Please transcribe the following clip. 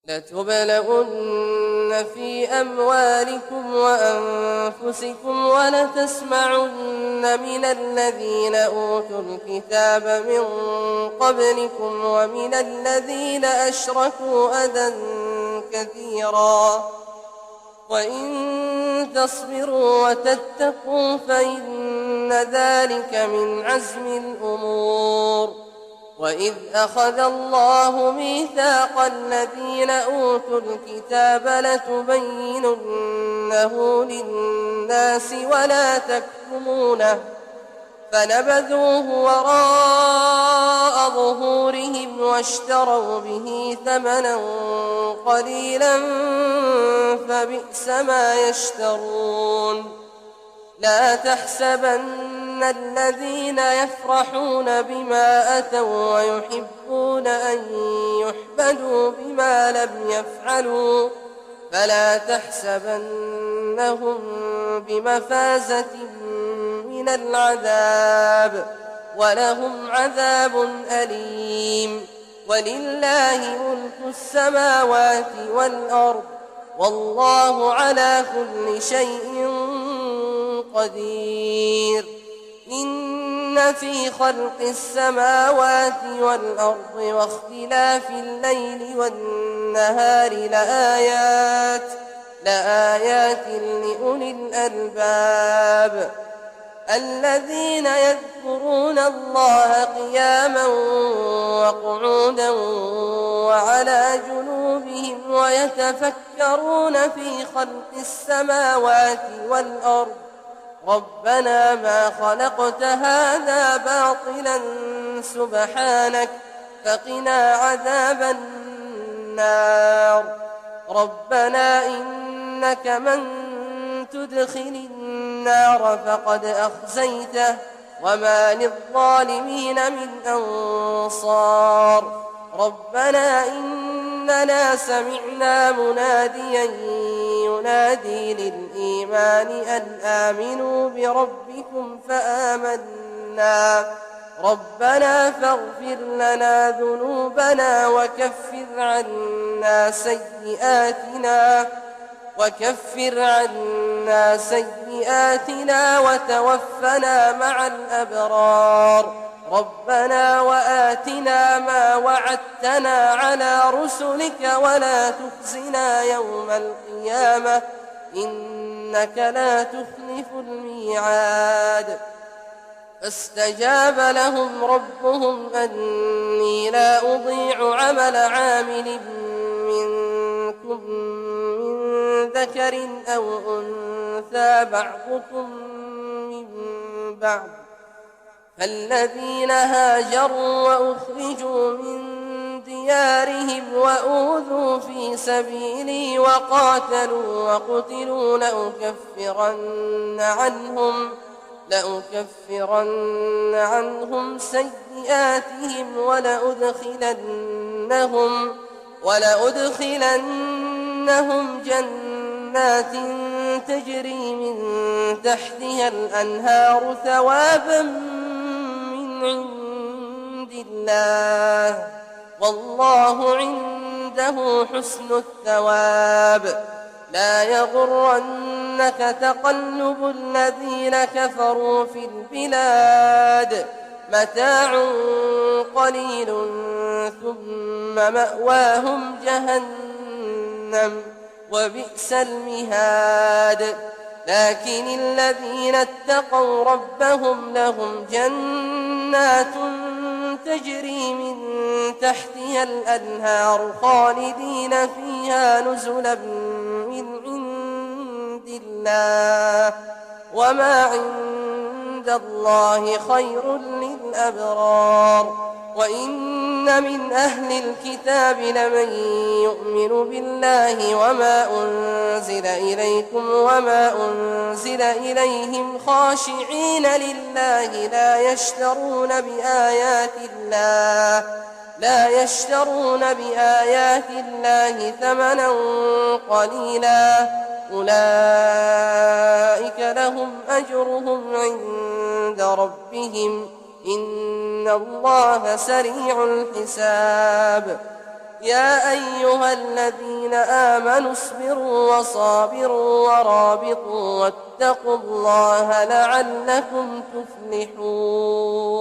لتبلغن في أموالكم وأنفسكم ولتسمعن من الذين أوتوا الكتاب من قبلكم ومن الذين أشركوا أذى كثيرا وإن تصبروا وتتقوا فإن ذلك من عزم الأمور. وإذ أخذ الله ميثاق الذين أوتوا الكتاب لتبيننه للناس ولا تكتمونه فنبذوه وراء ظهورهم واشتروا به ثمنا قليلا فبئس ما يشترون. لا تحسبن الذين يفرحون بما أتوا ويحبون أن يحمدوا بما لم يفعلوا فلا تحسبنهم بمفازة من العذاب ولهم عذاب أليم. ولله ملك السماوات والأرض والله على كل شيء قدير. إن في خلق السماوات والأرض واختلاف الليل والنهار لآيات لأولي الألباب الذين يذكرون الله قياما وقعودا وعلى جنوبهم ويتفكرون في خلق السماوات والأرض ربنا ما خلقت هذا باطلا سبحانك فقنا عذاب النار. ربنا إنك من تدخل النار فقد أخزيته وما للظالمين من أنصار. ربنا إننا سمعنا مناديا ينادي للإيمان أن آمنوا بربكم فآمنا ربنا فاغفر لنا ذنوبنا وكفر عنا سيئاتنا وتوفنا مع الأبرار. ربنا وآتنا ما وعدتنا على رسلك ولا تخزنا يوم القيامة إنك لا تخلف الميعاد. فاستجاب لهم ربهم أني لا أضيع عمل عامل منكم من ذكر أو أنثى بعضكم من بعض فالذين هاجروا وأخرجوا من ديارهم وأوذوا في سبيلي وقاتلوا وقتلوا لأكفرن عنهم سيئاتهم ولأدخلنهم جنات تجري من تحتها الأنهار ثوابا من عند الله والله عنده حسن الثواب. لا يغرنك تقلب الذين كفروا في البلاد متاع قليل ثم مأواهم جهنم وبئس المهاد. لكن الذين اتقوا ربهم لهم جنات تجري من تحتها الأنهار خالدين فيها نزلا من عند الله وما عند الله خير للأبرار. وإن من أهل الكتاب لمن يؤمن بالله وما أنزل إليكم وما أنزل إليهم خاشعين لله لا يشترون بآيات الله ثمنا قليلا أولئك لهم أجرهم عند ربهم إن الله سريع الحساب. يا أيها الذين آمنوا اصبروا وصابروا ورابطوا واتقوا الله لعلكم تفلحون